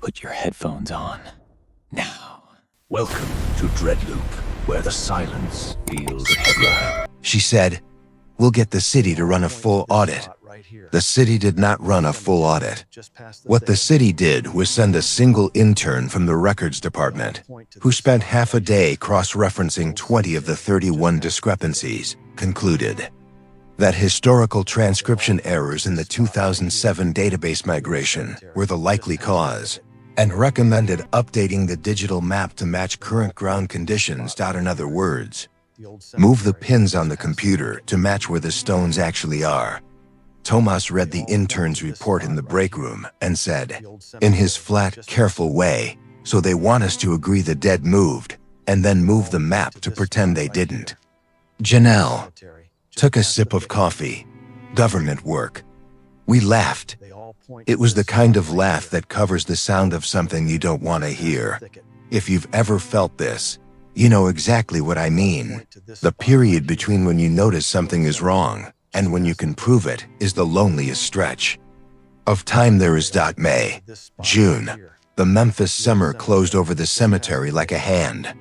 Put your headphones on. Now. Welcome to Dreadloop, where the silence feels heavier. She said, "We'll get the city to run a full audit." The city did not run a full audit. What the city did was send a single intern from the records department, who spent half a day cross-referencing 20 of the 31 discrepancies, concluded that historical transcription errors in the 2007 database migration were the likely cause, and recommended updating the digital map to match current ground conditions. In other words, move the pins on the computer to match where the stones actually are. Tomas read the intern's report in the break room and said, in his flat, careful way, "So they want us to agree the dead moved, and then move the map to pretend they didn't." Janelle took a sip of coffee. Government work. We laughed. It was the kind of laugh that covers the sound of something you don't want to hear. If you've ever felt this, you know exactly what I mean. The period between when you notice something is wrong and when you can prove it is the loneliest stretch of time there is. May, June. The Memphis summer closed over the cemetery like a hand.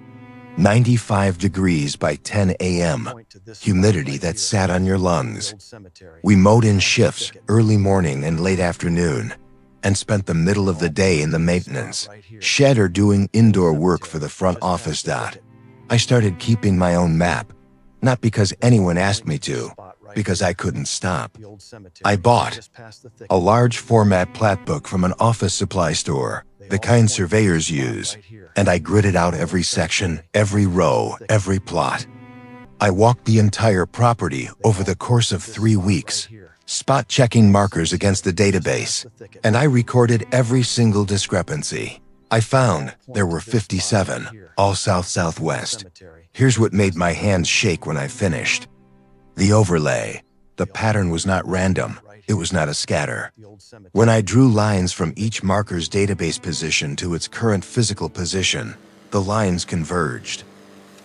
95 degrees by 10 a.m. Humidity that sat on your lungs. We mowed in shifts, early morning and late afternoon, and spent the middle of the day in the maintenance shed or doing indoor work for the front office. I started keeping my own map, not because anyone asked me to, because I couldn't stop. I bought a large format plat book from an office supply store, the kind surveyors use, and I gridded out every section, every row, every plot. I walked the entire property over the course of 3 weeks, spot-checking markers against the database, and I recorded every single discrepancy. I found there were 57, all south-southwest. Here's what made my hands shake when I finished. The overlay. The pattern was not random. It was not a scatter. When I drew lines from each marker's database position to its current physical position, the lines converged.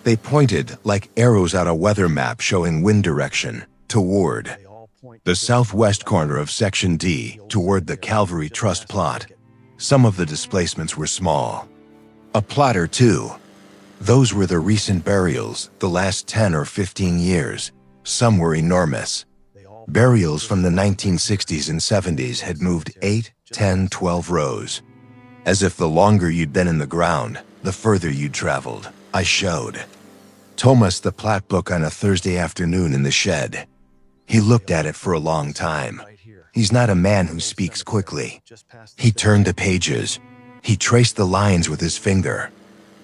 They pointed like arrows on a weather map showing wind direction toward the southwest corner of Section D, toward the Calvary Trust plot. Some of the displacements were small. A plot or two. Those were the recent burials, the last 10 or 15 years. Some were enormous. Burials from the 1960s and 70s had moved 8, 10, 12 rows. As if the longer you'd been in the ground, the further you'd traveled. I showed Tomas the plat book on a Thursday afternoon in the shed. He looked at it for a long time. He's not a man who speaks quickly. He turned the pages. He traced the lines with his finger.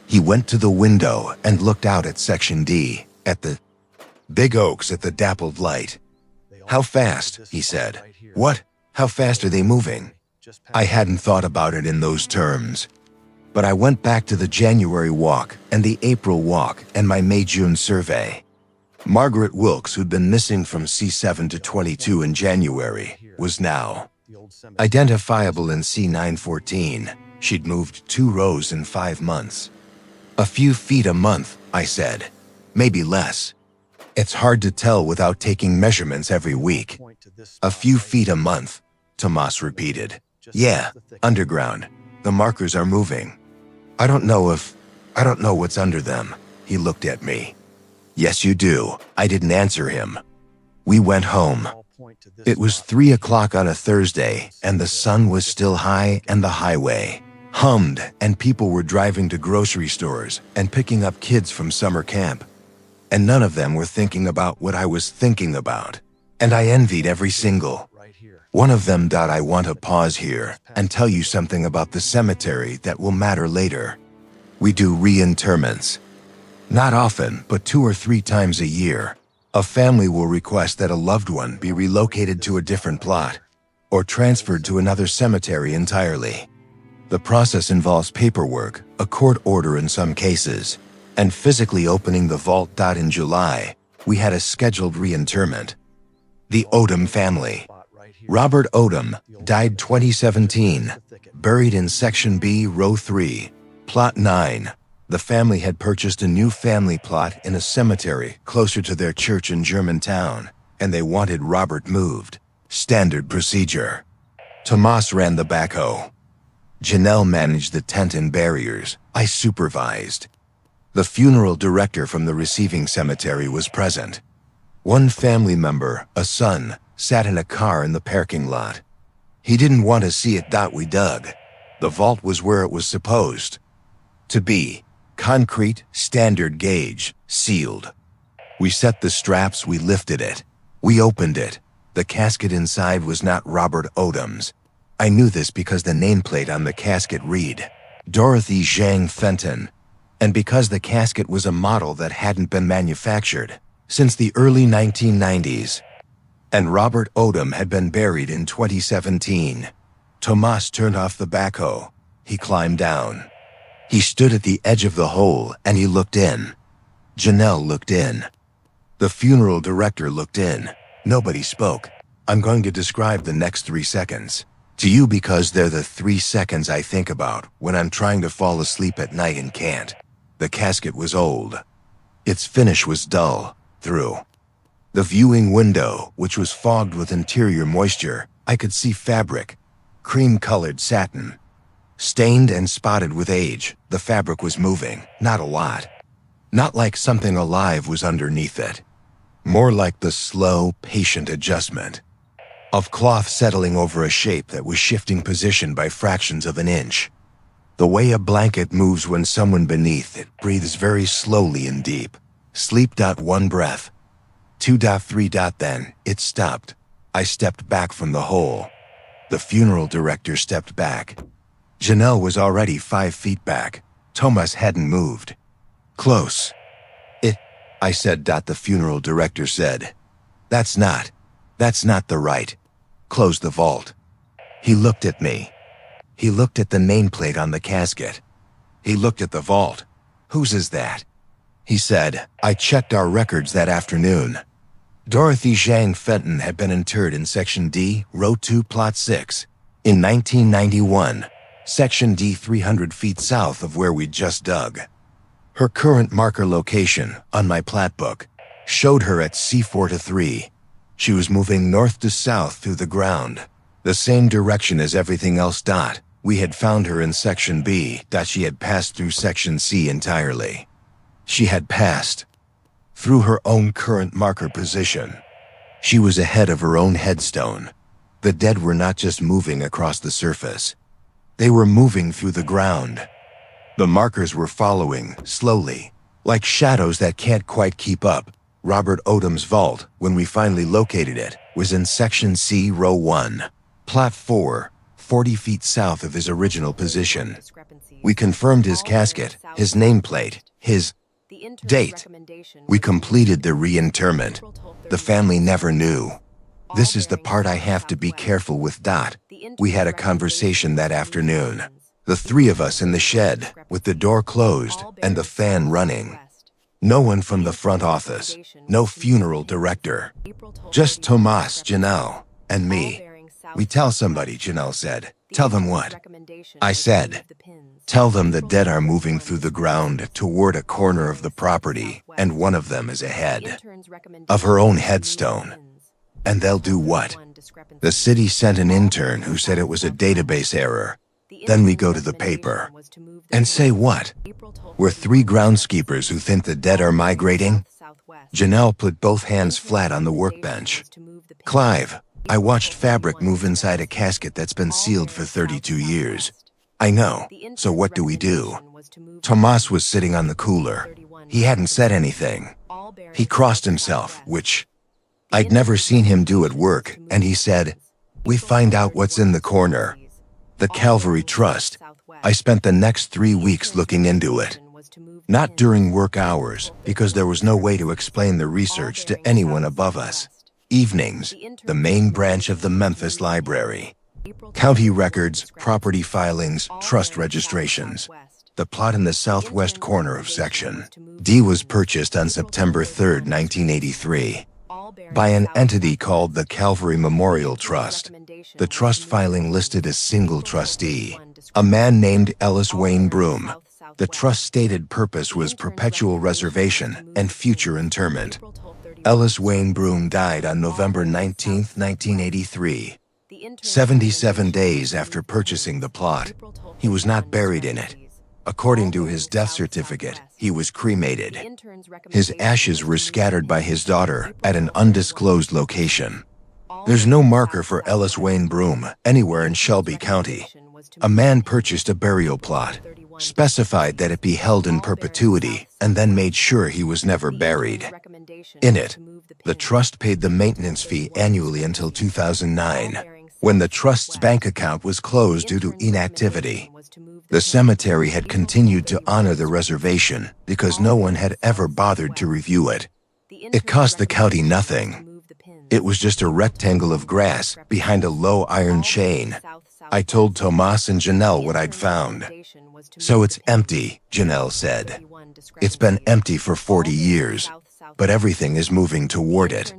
He went to the window and looked out at Section D, at the big oaks at the dappled light. "How fast?" he said. "What? How fast are they moving?" I hadn't thought about it in those terms. But I went back to the January walk and the April walk and my May-June survey. Margaret Wilkes, who'd been missing from C7 to 22 in January, was now identifiable in C914. She'd moved 2 rows in 5 months. "A few feet a month," I said. "Maybe less. It's hard to tell without taking measurements every week." "A few feet a month," Tomas repeated. "Yeah, underground. The markers are moving. I don't know what's under them." He looked at me. "Yes, you do." I didn't answer him. We went home. It was 3 o'clock on a Thursday, and the sun was still high and the highway hummed, and people were driving to grocery stores and picking up kids from summer camp. And none of them were thinking about what I was thinking about. And I envied every single one of them. I want to pause here and tell you something about the cemetery that will matter later. We do reinterments. Not often, but 2 or 3 times a year. A family will request that a loved one be relocated to a different plot or transferred to another cemetery entirely. The process involves paperwork, a court order in some cases, and physically opening the vault. In July, we had a scheduled reinterment. The Odom family. Robert Odom died 2017, buried in Section B, Row 3, Plot 9. The family had purchased a new family plot in a cemetery closer to their church in Germantown, and they wanted Robert moved. Standard procedure. Tomas ran the backhoe. Janelle managed the tent and barriers. I supervised. The funeral director from the receiving cemetery was present. One family member, a son, sat in a car in the parking lot. He didn't want to see it. We dug. The vault was where it was supposed to be. Concrete, standard gauge, sealed. We set the straps, we lifted it. We opened it. The casket inside was not Robert Odom's. I knew this because the nameplate on the casket read, Dorothy Zhang Fenton, and because the casket was a model that hadn't been manufactured since the early 1990s. And Robert Odom had been buried in 2017. Tomas turned off the backhoe. He climbed down. He stood at the edge of the hole and he looked in. Janelle looked in. The funeral director looked in. Nobody spoke. I'm going to describe the next 3 seconds to you because they're the 3 seconds I think about when I'm trying to fall asleep at night and can't. The casket was old. Its finish was dull, through the viewing window, which was fogged with interior moisture, I could see fabric, cream-colored satin. Stained and spotted with age, the fabric was moving, not a lot. Not like something alive was underneath it. More like the slow, patient adjustment of cloth settling over a shape that was shifting position by fractions of an inch. The way a blanket moves when someone beneath it breathes very slowly and deep. Sleep. 1 breath. 2. 3. Then it stopped. I stepped back from the hole. The funeral director stepped back. Janelle was already 5 feet back. Tomas hadn't moved. Close. I said. The funeral director said, That's not the right. Close the vault. He looked at me. He looked at the nameplate on the casket. He looked at the vault. Whose is that? He said, I checked our records that afternoon. Dorothy Zhang Fenton had been interred in Section D, Row 2, Plot 6, in 1991, Section D 300 feet south of where we'd just dug. Her current marker location, on my plat book, showed her at C4 to 3. She was moving north to south through the ground, the same direction as everything else. We had found her in Section B. She had passed through Section C entirely. She had passed through her own current marker position. She was ahead of her own headstone. The dead were not just moving across the surface. They were moving through the ground. The markers were following, slowly, like shadows that can't quite keep up. Robert Odom's vault, when we finally located it, was in Section C, Row 1, Plot 4, 40 feet south of his original position. We confirmed his casket, his nameplate, his date. We completed the reinterment. The family never knew. This is the part I have to be careful with. We had a conversation that afternoon. The 3 of us in the shed, with the door closed and the fan running. No one from the front office, no funeral director. Just Tomas, Janelle, and me. We tell somebody, Janelle said. Tell them what? I said, tell them the dead are moving through the ground toward a corner of the property, and one of them is ahead of her own headstone. And they'll do what? The city sent an intern who said it was a database error. Then we go to the paper and say what? We're 3 groundskeepers who think the dead are migrating? Janelle put both hands flat on the workbench. Clive, I watched fabric move inside a casket that's been sealed for 32 years. I know, so what do we do? Tomas was sitting on the cooler. He hadn't said anything. He crossed himself, which I'd never seen him do at work, and he said, we find out what's in the corner. The Calvary Trust. I spent the next 3 weeks looking into it. Not during work hours, because there was no way to explain the research to anyone above us. Evenings, the main branch of the Memphis Library. County records, property filings, trust registrations. The plot in the southwest corner of Section D was purchased on September 3, 1983, by an entity called the Calvary Memorial Trust. The trust filing listed a single trustee, a man named Ellis Wayne Broom. The trust's stated purpose was perpetual reservation and future interment. Ellis Wayne Broom died on November 19, 1983. 77 days after purchasing the plot, he was not buried in it. According to his death certificate, he was cremated. His ashes were scattered by his daughter at an undisclosed location. There's no marker for Ellis Wayne Broom anywhere in Shelby County. A man purchased a burial plot, specified that it be held in perpetuity, and then made sure he was never buried. In it, the trust paid the maintenance fee annually until 2009, when the trust's bank account was closed due to inactivity. The cemetery had continued to honor the reservation because no one had ever bothered to review it. It cost the county nothing. It was just a rectangle of grass behind a low iron chain. I told Tomas and Janelle what I'd found. So it's empty, Janelle said. It's been empty for 40 years, but everything is moving toward it.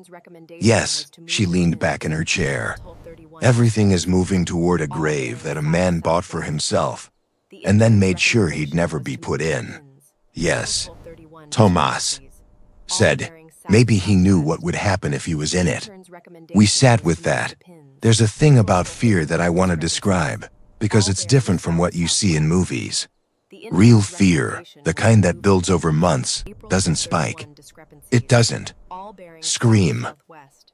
Yes, she leaned back in her chair. Everything is moving toward a grave that a man bought for himself, and then made sure he'd never be put in. Yes, Tomas said maybe he knew what would happen if he was in it. We sat with that. There's a thing about fear that I want to describe, because it's different from what you see in movies. Real fear, the kind that builds over months, doesn't spike. It doesn't scream.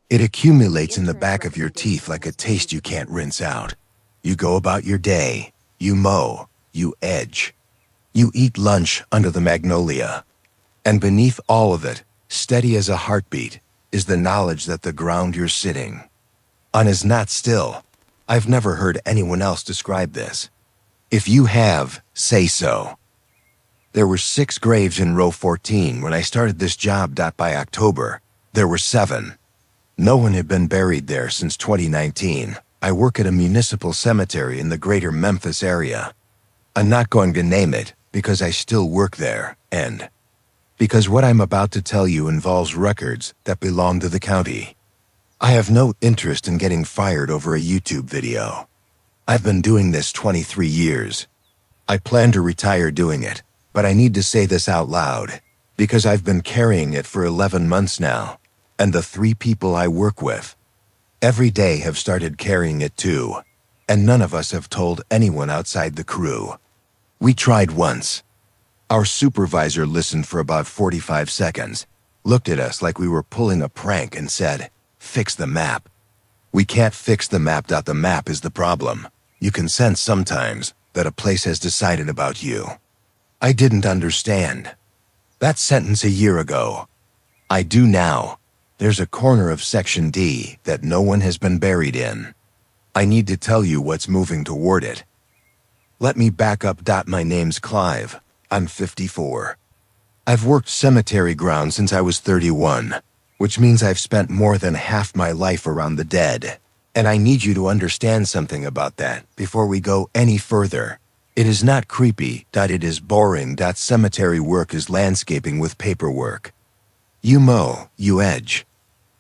It accumulates in the back of your teeth like a taste you can't rinse out. You go about your day. You mow. You edge. You eat lunch under the magnolia. And beneath all of it, steady as a heartbeat, is the knowledge that the ground you're sitting on is not still. I've never heard anyone else describe this. If you have, say so. There were 6 graves in row 14 when I started this job. By October, there were 7. No one had been buried there since 2019. I work at a municipal cemetery in the greater Memphis area. I'm not going to name it because I still work there, and because what I'm about to tell you involves records that belong to the county. I have no interest in getting fired over a YouTube video. I've been doing this 23 years. I plan to retire doing it, but I need to say this out loud because I've been carrying it for 11 months now, and the 3 people I work with every day have started carrying it too, and none of us have told anyone outside the crew. We tried once. Our supervisor listened for about 45 seconds, looked at us like we were pulling a prank and said, "Fix the map." We can't fix the map. The map is the problem. You can sense sometimes that a place has decided about you. I didn't understand that sentence a year ago. I do now. There's a corner of Section D that no one has been buried in. I need to tell you what's moving toward it. Let me back up. My name's Clive. I'm 54. I've worked cemetery grounds since I was 31, which means I've spent more than half my life around the dead. And I need you to understand something about that before we go any further. It is not creepy. It is boring. Cemetery work is landscaping with paperwork. You mow, you edge.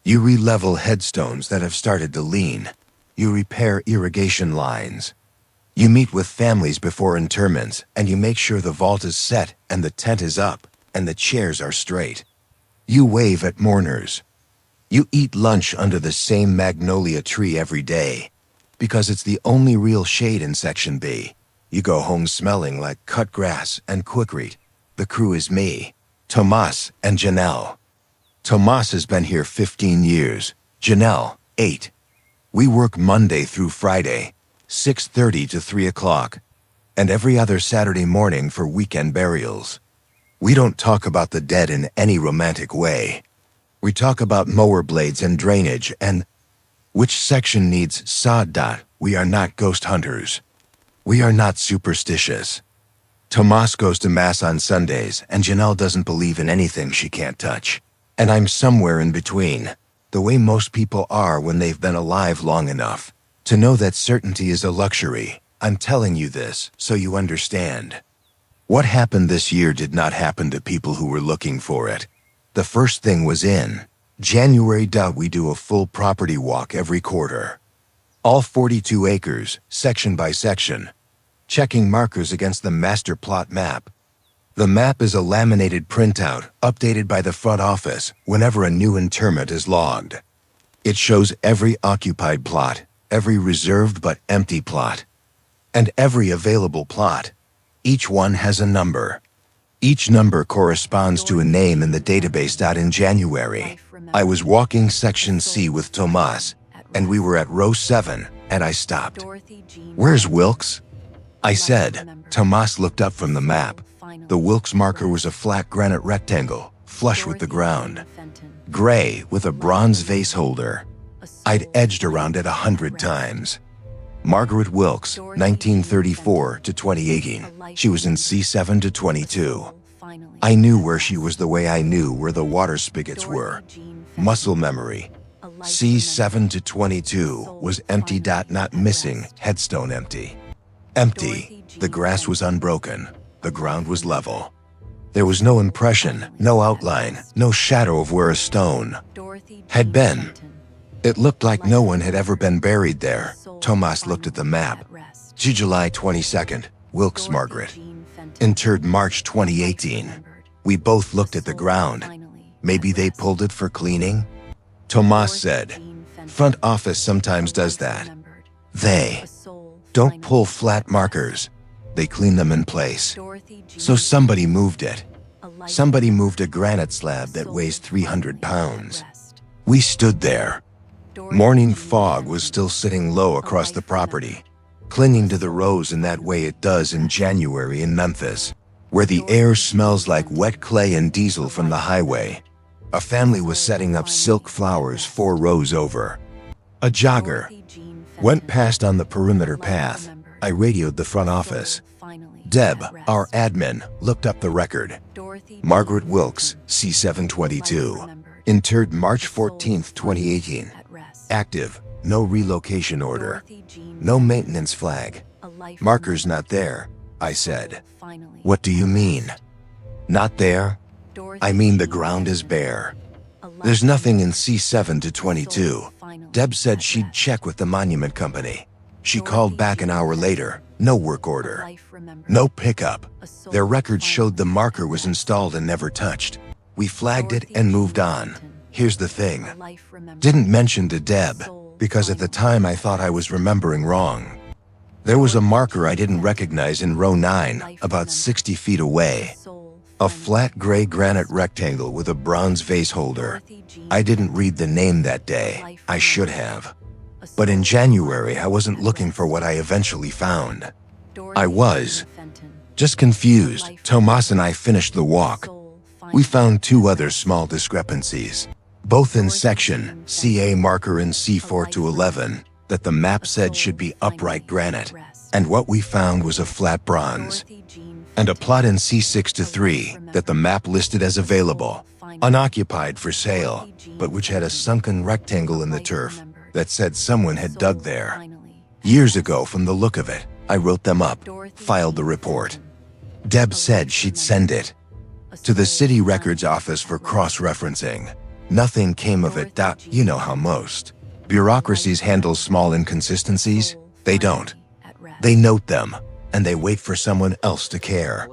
You re-level headstones that have started to lean. You repair irrigation lines. You meet with families before interments, and you make sure the vault is set and the tent is up and the chairs are straight. You wave at mourners. You eat lunch under the same magnolia tree every day because it's the only real shade in Section B. You go home smelling like cut grass and Quikrete. The crew is me, Tomas, and Janelle. Tomas has been here 15 years, Janelle, 8. We work Monday through Friday, 6:30 to 3 o'clock, and every other Saturday morning for weekend burials. We don't talk about the dead in any romantic way. We talk about mower blades and drainage and which section needs sod. We are not ghost hunters. We are not superstitious. Tomas goes to Mass on Sundays, and Janelle doesn't believe in anything she can't touch. And I'm somewhere in between, the way most people are when they've been alive long enough to know that certainty is a luxury. I'm telling you this so you understand. What happened this year did not happen to people who were looking for it. The first thing was in January. We do a full property walk every quarter. All 42 acres, section by section, checking markers against the master plot map. The map is a laminated printout updated by the front office whenever a new interment is logged. It shows every occupied plot, every reserved but empty plot, and every available plot. Each one has a number. Each number corresponds to a name in the database. In January, I was walking Section C with Tomas, and we were at row 7, and I stopped. "Where's Wilkes?" I said. Tomas looked up from the map. The Wilkes marker was a flat granite rectangle, flush with the ground, gray with a bronze vase holder. I'd edged around it 100 times. Margaret Wilkes, 1934 to 2018. She was in C7 to 22. I knew where she was the way I knew where the water spigots were. Muscle memory. C7 to 22 was empty. Not missing, headstone empty. Empty. The grass was unbroken. The ground was level. There was no impression, no outline, no shadow of where a stone had been. It looked like no one had ever been buried there. Tomas looked at the map. July 22nd, Wilkes Margaret. Interred March 2018. We both looked at the ground. Maybe they pulled it for cleaning? Tomas said, "Front office sometimes does that. They don't pull flat markers. They clean them in place. So somebody moved it. Somebody moved a granite slab that weighs 300 pounds. We stood there. Morning fog was still sitting low across the property, clinging to the rows in that way it does in January in Memphis, where the air smells like wet clay and diesel from the highway. A family was setting up silk flowers 4 rows over. A jogger went past on the perimeter path. I radioed the front office. Deb, our admin, looked up the record. Margaret Wilkes, C722. Interred March 14, 2018. Active, no relocation order. No maintenance flag. Markers not there, I said. What do you mean? Not there? I mean the ground is bare. There's nothing in C7 to 22. Deb said she'd check with the monument company. She called back an hour later. No work order. No pickup. Their records showed the marker was installed and never touched. We flagged it and moved on. Here's the thing. Didn't mention to Deb, because at the time I thought I was remembering wrong. There was a marker I didn't recognize in row 9, about 60 feet away. A flat gray granite rectangle with a bronze vase holder. I didn't read the name that day. I should have. But in January, I wasn't looking for what I eventually found. I was just confused. Tomas and I finished the walk. We found 2 other small discrepancies, both in section CA marker in C4 to 11, that the map said should be upright granite, and what we found was a flat bronze, and a plot in C6 to 3 that the map listed as available, unoccupied for sale, but which had a sunken rectangle in the turf that said someone had dug there. Years ago, from the look of it, I wrote them up, filed the report. Deb said she'd send it to the city records office for cross-referencing. Nothing came of it. You know how most bureaucracies handle small inconsistencies? They don't. They note them, and they wait for someone else to care.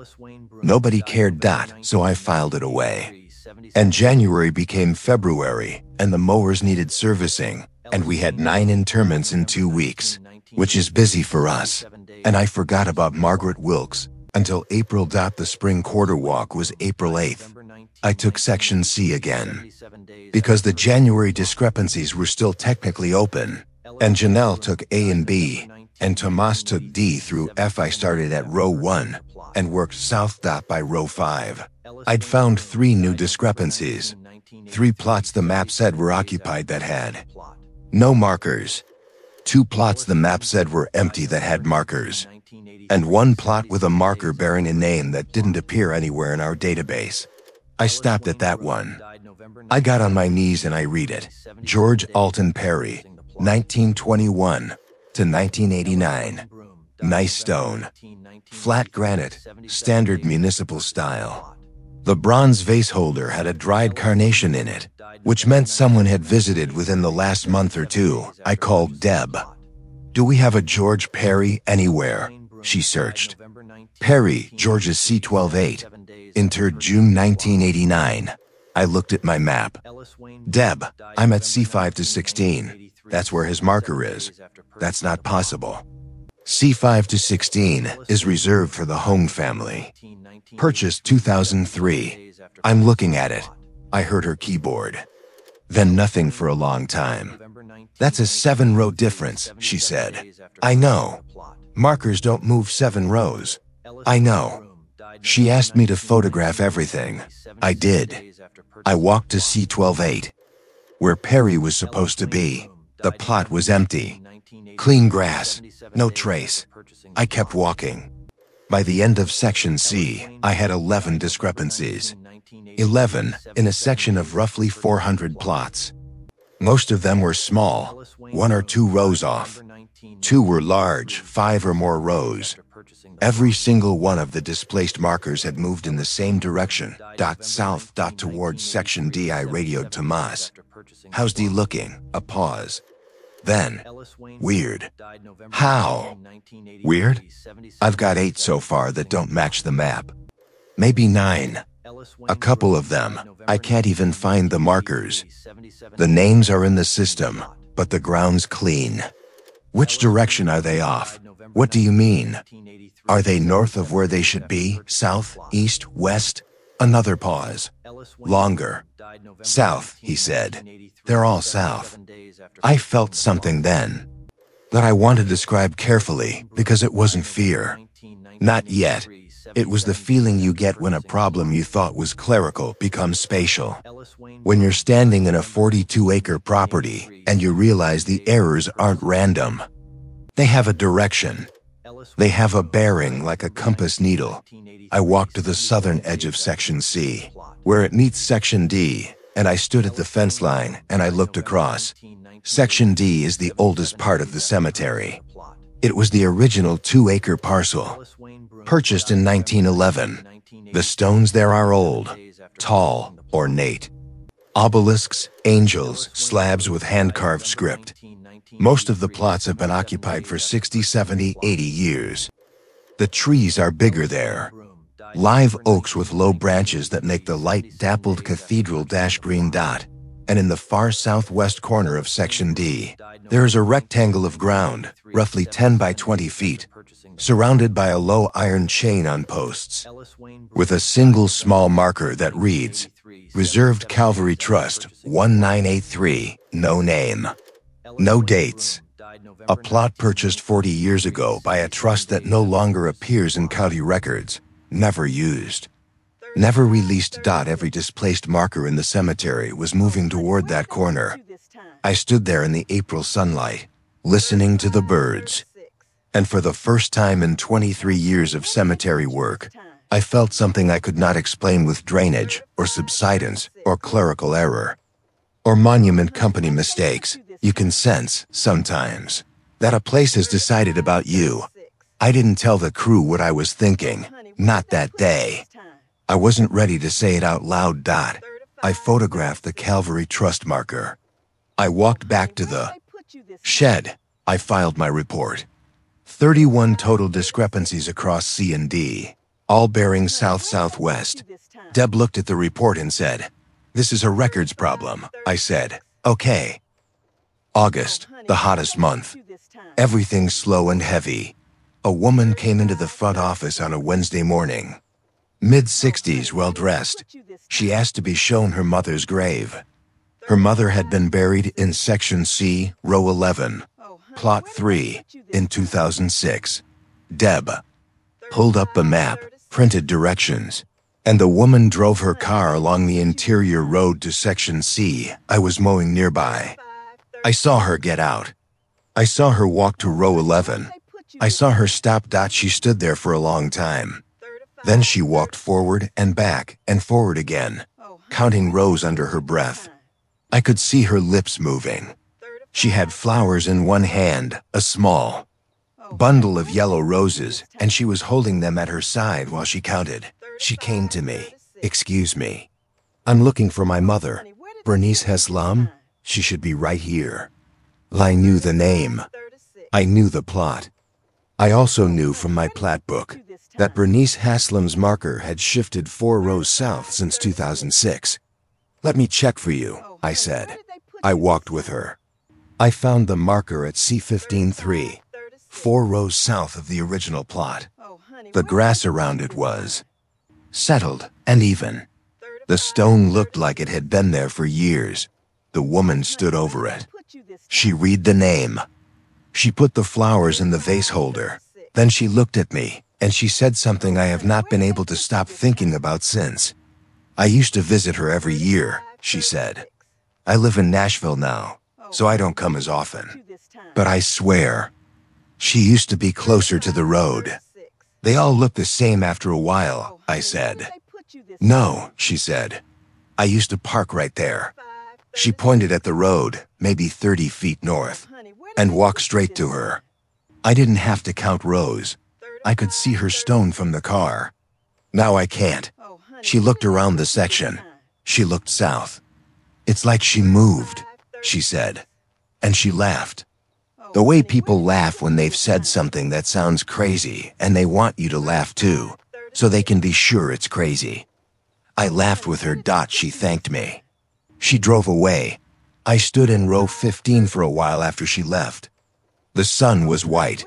Nobody cared. So I filed it away. And January became February, and the mowers needed servicing, and we had 9 interments in 2 weeks, which is busy for us. And I forgot about Margaret Wilkes until April. The spring quarter walk was April 8th. I took section C again, because the January discrepancies were still technically open, and Janelle took A and B, and Tomas took D through F. I started at row 1 and worked south. By row 5, I'd found 3 new discrepancies. 3 plots the map said were occupied that had no markers. 2 plots the map said were empty that had markers. And 1 plot with a marker bearing a name that didn't appear anywhere in our database. I stopped at that one. I got on my knees and I read it. George Alton Perry, 1921 to 1989. Nice stone. Flat granite, standard municipal style. The bronze vase holder had a dried carnation in it, which meant someone had visited within the last month or 2. I called Deb. Do we have a George Perry anywhere? She searched. Perry, George's C12-8. Interred June 1989. I looked at my map. Deb, I'm at C5 to 16. That's where his marker is. That's not possible. C5 to 16 is reserved for the Home family. Purchased 2003. I'm looking at it. I heard her keyboard. Then nothing for a long time. That's a 7-row difference, she said. I know. Markers don't move 7 rows. I know. She asked me to photograph everything. I did. I walked to C12-8, where Perry was supposed to be. The plot was empty. Clean grass, no trace. I kept walking. By the end of Section C, I had 11 discrepancies. 11 in a section of roughly 400 plots. Most of them were small, 1 or 2 rows off. 2 were large, 5 or more rows. Every single one of the displaced markers had moved in the same direction, south, towards Section D. I radioed Tomas. How's D looking? A pause. Then, weird. How? Weird? I've got 8 so far that don't match the map. Maybe 9. A couple of them, I can't even find the markers. The names are in the system, but the ground's clean. Which direction are they off? What do you mean? Are they north of where they should be? South, east, west? Another pause. Longer. South, he said. They're all south. I felt something then that I want to describe carefully because it wasn't fear. Not yet. It was the feeling you get when a problem you thought was clerical becomes spatial. When you're standing in a 42-acre property and you realize the errors aren't random. They have a direction. They have a bearing like a compass needle. I walked to the southern edge of Section C, where it meets Section D, and I stood at the fence line and I looked across. Section D is the oldest part of the cemetery. It was the original 2-acre parcel, purchased in 1911. The stones there are old, tall, ornate. Obelisks, angels, slabs with hand-carved script. Most of the plots have been occupied for 60, 70, 80 years. The trees are bigger there. Live oaks with low branches that make the light dappled cathedral-green dot. And in the far southwest corner of Section D, there is a rectangle of ground, roughly 10 by 20 feet, surrounded by a low iron chain on posts, with a single small marker that reads, Reserved Calvary Trust, 1983, no name. No dates. A plot purchased 40 years ago by a trust that no longer appears in county records. Never used. Never released. Every displaced marker in the cemetery was moving toward that corner. I stood there in the April sunlight, listening to the birds. And for the first time in 23 years of cemetery work, I felt something I could not explain with drainage, or subsidence, or clerical error, or monument company mistakes. You can sense, sometimes, that a place has decided about you. I didn't tell the crew what I was thinking, not that day. I wasn't ready to say it out loud. I photographed the Calvary Trust marker. I walked back to the shed. I filed my report. 31 total discrepancies across C and D, all bearing south-southwest. Deb looked at the report and said, This is a records problem. I said, Okay. August, the hottest month. Everything slow and heavy. A woman came into the front office on a Wednesday morning. Mid-60s, well-dressed. She asked to be shown her mother's grave. Her mother had been buried in Section C, Row 11, Plot 3, in 2006. Deb pulled up a map, printed directions, and the woman drove her car along the interior road to Section C. I was mowing nearby. I saw her get out. I saw her walk to Row 11. I saw her stop. She stood there for a long time. Then she walked forward and back and forward again, counting rows under her breath. I could see her lips moving. She had flowers in one hand, a small bundle of yellow roses, and she was holding them at her side while she counted. She came to me. Excuse me. I'm looking for my mother, Bernice Haslam. She should be right here. I knew the name. I knew the plot. I also knew from my plat book that Bernice Haslam's marker had shifted 4 rows south since 2006. Let me check for you, I said. I walked with her. I found the marker at C15-3, 4 rows south of the original plot. The grass around it was settled and even. The stone looked like it had been there for years. The woman stood over it. She read the name. She put the flowers in the vase holder. Then she looked at me, and she said something I have not been able to stop thinking about since. I used to visit her every year, she said. I live in Nashville now, so I don't come as often. But I swear, she used to be closer to the road. They all look the same after a while, I said. No, she said. I used to park right there. She pointed at the road, maybe 30 feet north, and walked straight to her. I didn't have to count rows. I could see her stone from the car. Now I can't. She looked around the section. She looked south. It's like she moved, she said. And she laughed. The way people laugh when they've said something that sounds crazy and they want you to laugh too, so they can be sure it's crazy. I laughed with her. She thanked me. She drove away. I stood in row 15 for a while after she left. The sun was white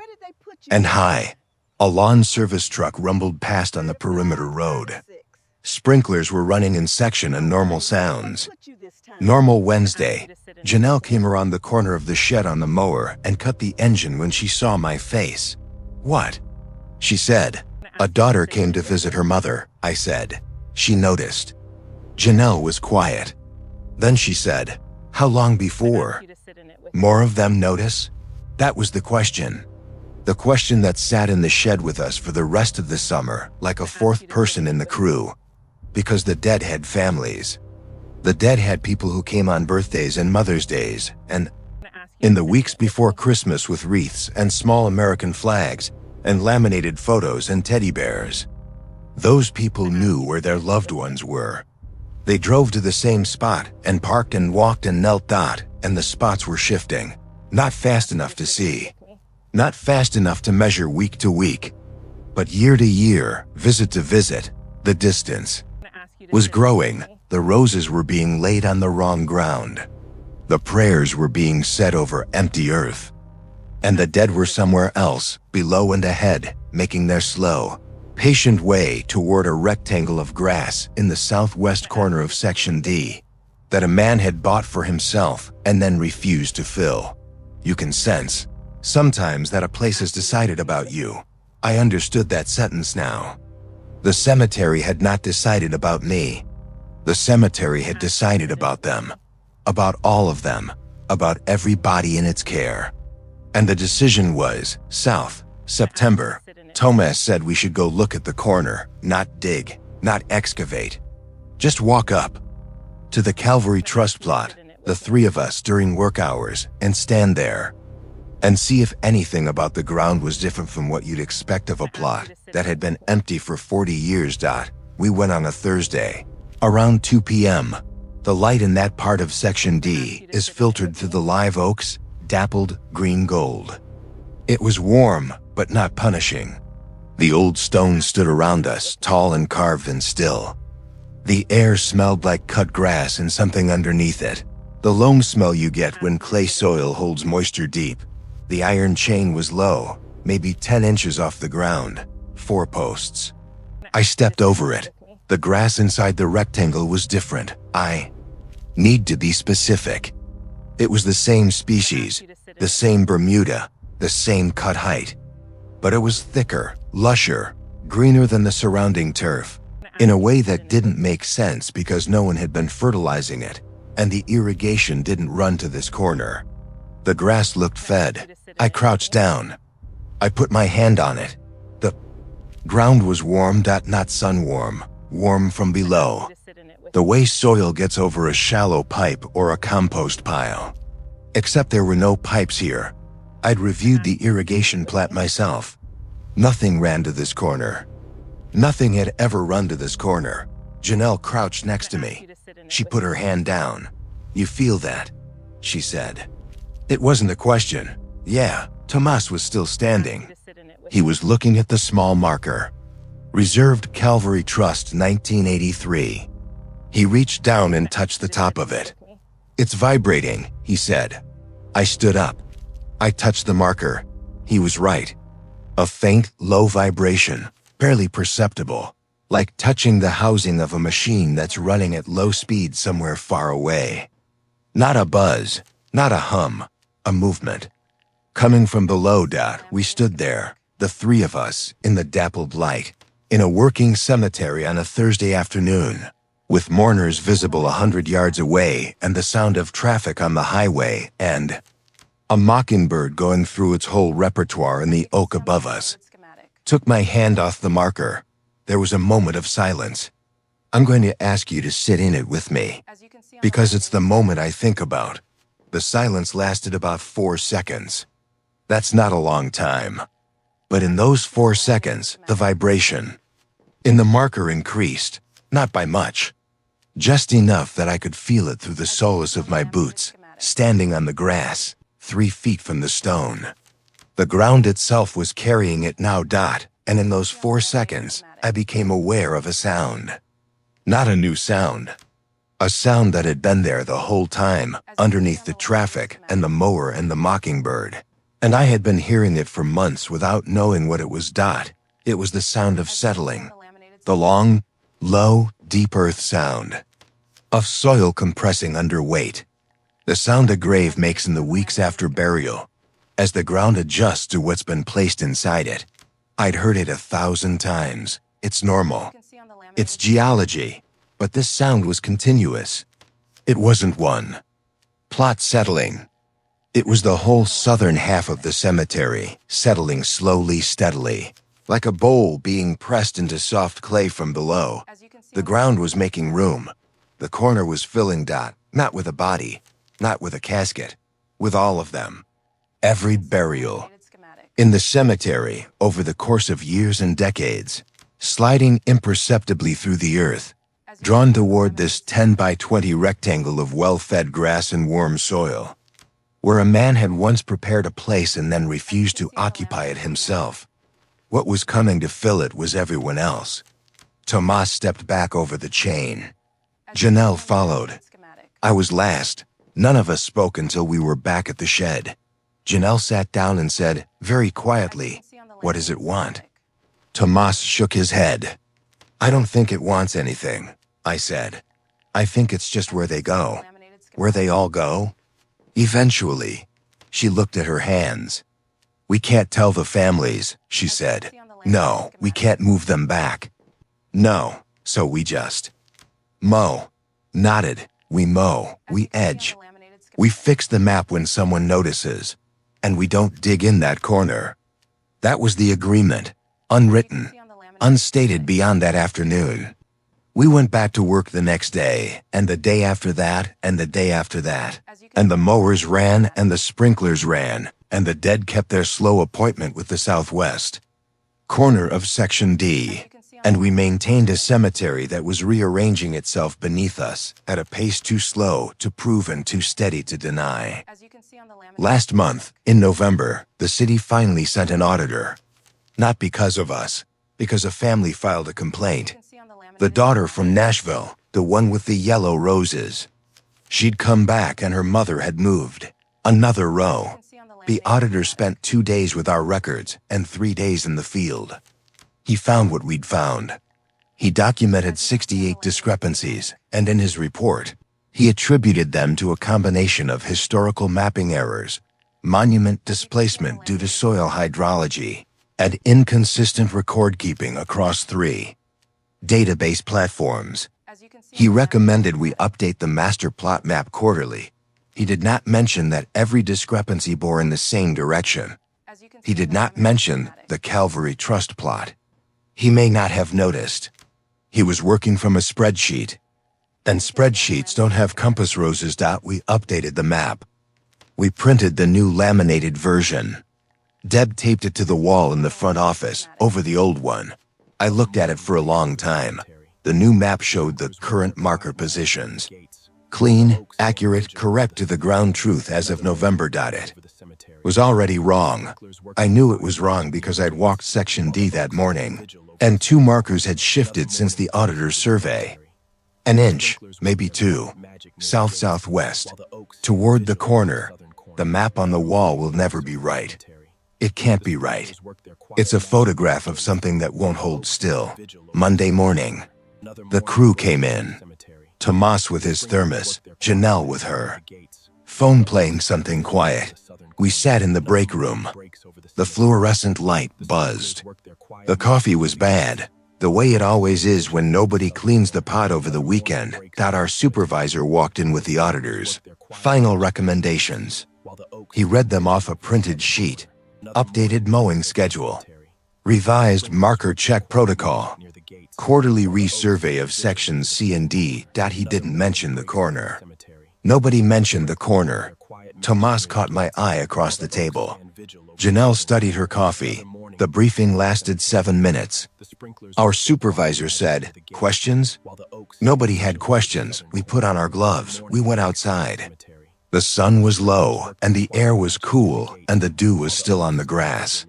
and high. A lawn service truck rumbled past on the perimeter road. Sprinklers were running in section and normal sounds. Normal Wednesday. Janelle came around the corner of the shed on the mower and cut the engine when she saw my face. What? She said. A daughter came to visit her mother, I said. She noticed. Janelle was quiet. Then she said, how long before? More of them notice? That was the question. The question that sat in the shed with us for the rest of the summer, like a fourth person in the crew. Because the dead had families. The dead had people who came on birthdays and Mother's Days, and in the weeks before Christmas with wreaths and small American flags, and laminated photos and teddy bears. Those people knew where their loved ones were. They drove to the same spot and parked and walked and knelt. And the spots were shifting. Not fast enough to see. Not fast enough to measure week to week. But year to year, visit to visit, the distance was growing. The roses were being laid on the wrong ground. The prayers were being said over empty earth. And the dead were somewhere else, below and ahead, making their slow, patient way toward a rectangle of grass in the southwest corner of Section D that a man had bought for himself and then refused to fill. You can sense, sometimes, that a place has decided about you. I understood that sentence now. The cemetery had not decided about me. The cemetery had decided about them. About all of them. About everybody in its care. And the decision was, south, September. Thomas said we should go look at the corner, not dig, not excavate. Just walk up to the Calvary Trust plot, the three of us during work hours, and stand there and see if anything about the ground was different from what you'd expect of a plot that had been empty for 40 years. We went on a Thursday, around 2 p.m. The light in that part of Section D is filtered through the live oaks, dappled green gold. It was warm, but not punishing. The old stones stood around us, tall and carved and still. The air smelled like cut grass and something underneath it. The loam smell you get when clay soil holds moisture deep. The iron chain was low, maybe 10 inches off the ground, 4 posts. I stepped over it. The grass inside the rectangle was different. I need to be specific. It was the same species, the same Bermuda, the same cut height. But it was thicker, lusher, greener than the surrounding turf, in a way that didn't make sense because no one had been fertilizing it, and the irrigation didn't run to this corner. The grass looked fed. I crouched down. I put my hand on it. The ground was warm, not sun warm, warm from below. The way soil gets over a shallow pipe or a compost pile. Except there were no pipes here. I'd reviewed the irrigation plat myself. Nothing ran to this corner. Nothing had ever run to this corner. Janelle crouched next to me. She put her hand down. You feel that? She said. It wasn't a question. Yeah, Tomas was still standing. He was looking at the small marker. Reserved Calvary Trust 1983. He reached down and touched the top of it. It's vibrating, he said. I stood up. I touched the marker. He was right. A faint, low vibration, barely perceptible, like touching the housing of a machine that's running at low speed somewhere far away. Not a buzz, not a hum, a movement. Coming from below, we stood there, the three of us, in the dappled light, in a working cemetery on a Thursday afternoon, with mourners visible 100 yards away and the sound of traffic on the highway and a mockingbird going through its whole repertoire in the oak above us. Took my hand off the marker. There was a moment of silence. I'm going to ask you to sit in it with me, because it's the moment I think about. The silence lasted about 4 seconds. That's not a long time. But in those 4 seconds, the vibration in the marker increased, not by much, just enough that I could feel it through the soles of my boots, standing on the grass, 3 feet from the stone. The ground itself was carrying it now, and in those 4 seconds, I became aware of a sound. Not a new sound. A sound that had been there the whole time, underneath the traffic and the mower and the mockingbird. And I had been hearing it for months without knowing what it was. It was the sound of settling. The long, low, deep earth sound. Of soil compressing under weight. The sound a grave makes in the weeks after burial, as the ground adjusts to what's been placed inside it. I'd heard it 1,000 times. It's normal. It's geology. But this sound was continuous. It wasn't one plot settling. It was the whole southern half of the cemetery, settling slowly, steadily, like a bowl being pressed into soft clay from below. The ground was making room. The corner was filling, not with a body, not with a casket, with all of them. Every burial. In the cemetery, over the course of years and decades, sliding imperceptibly through the earth, drawn toward this 10 by 20 rectangle of well-fed grass and warm soil, where a man had once prepared a place and then refused to occupy it himself. What was coming to fill it was everyone else. Tomas stepped back over the chain. Janelle followed. I was last. None of us spoke until we were back at the shed. Janelle sat down and said, very quietly, "What does it want?" Tomas shook his head. "I don't think it wants anything," I said. "I think it's just where they go. Where they all go." Eventually, she looked at her hands. "We can't tell the families," she said. "No, we can't move them back. No, so we just mow." Nodded. We mow, we edge. We fix the map when someone notices, and we don't dig in that corner. That was the agreement, unwritten, unstated beyond that afternoon. We went back to work the next day, and the day after that, and the day after that. And the mowers ran, and the sprinklers ran, and the dead kept their slow appointment with the Southwest corner of Section D. And we maintained a cemetery that was rearranging itself beneath us at a pace too slow to prove and too steady to deny. Last month, in November, the city finally sent an auditor. Not because of us, because a family filed a complaint. The daughter from Nashville, the one with the yellow roses. She'd come back and her mother had moved. Another row. The auditor spent 2 days with our records and 3 days in the field. He found what we'd found. He documented 68 discrepancies, and in his report, he attributed them to a combination of historical mapping errors, monument displacement due to soil hydrology, and inconsistent record-keeping across 3 database platforms. He recommended we update the master plot map quarterly. He did not mention that every discrepancy bore in the same direction. He did not mention the Calvary Trust plot. He may not have noticed. He was working from a spreadsheet. And spreadsheets don't have compass roses. We updated the map. We printed the new laminated version. Deb taped it to the wall in the front office, over the old one. I looked at it for a long time. The new map showed the current marker positions. Clean, accurate, correct to the ground truth as of November. It was already wrong. I knew it was wrong because I'd walked Section D that morning, and 2 markers had shifted since the auditor's survey. An inch, maybe 2, south-southwest, toward the corner. The map on the wall will never be right. It can't be right. It's a photograph of something that won't hold still. Monday morning, the crew came in. Tomas with his thermos, Janelle with her phone playing something quiet. We sat in the break room. The fluorescent light buzzed. The coffee was bad, the way it always is when nobody cleans the pot over the weekend. Our supervisor walked in with the auditor's final recommendations. He read them off a printed sheet. Updated mowing schedule. Revised marker check protocol. Quarterly resurvey of sections C and D. He didn't mention the corner. Nobody mentioned the corner. Tomas caught my eye across the table. Janelle studied her coffee. The briefing lasted 7 minutes. Our supervisor said, "Questions?" Nobody had questions. We put on our gloves. We went outside. The sun was low, and the air was cool, and the dew was still on the grass.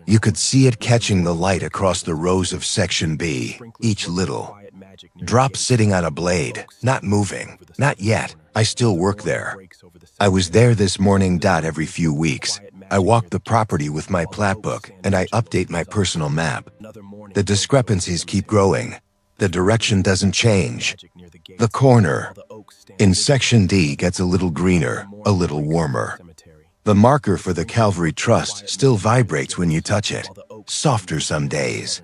You could see it catching the light across the rows of Section B, each little drop sitting on a blade, not moving. Not yet. I still work there. I was there this morning. Every few weeks, I walk the property with my plat book, and I update my personal map. The discrepancies keep growing. The direction doesn't change. The corner in Section D gets a little greener, a little warmer. The marker for the Calvary Trust still vibrates when you touch it. Softer some days,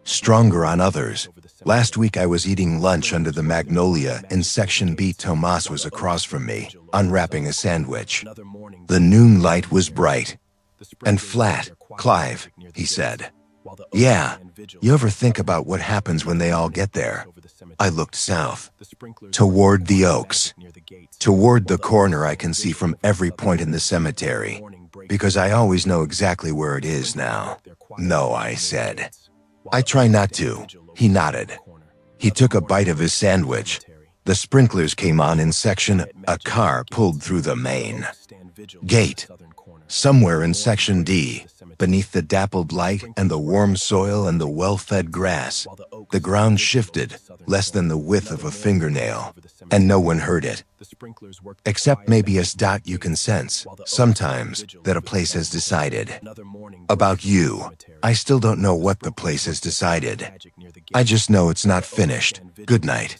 stronger on others. Last week I was eating lunch under the magnolia in Section B. Tomas was across from me, unwrapping a sandwich. The noon light was bright and flat. "Clive," he said. "Yeah, you ever think about what happens when they all get there?" I looked south, toward the oaks, toward the corner I can see from every point in the cemetery, because I always know exactly where it is now. "No," I said. "I try not to." He nodded. He took a bite of his sandwich. The sprinklers came on in section. A car pulled through the main gate. Somewhere in Section D, beneath the dappled light and the warm soil and the well-fed grass, the ground shifted less than the width of a fingernail, and no one heard it. Except maybe us. You can sense, sometimes, that a place has decided. About you, I still don't know what the place has decided. I just know it's not finished. Good night.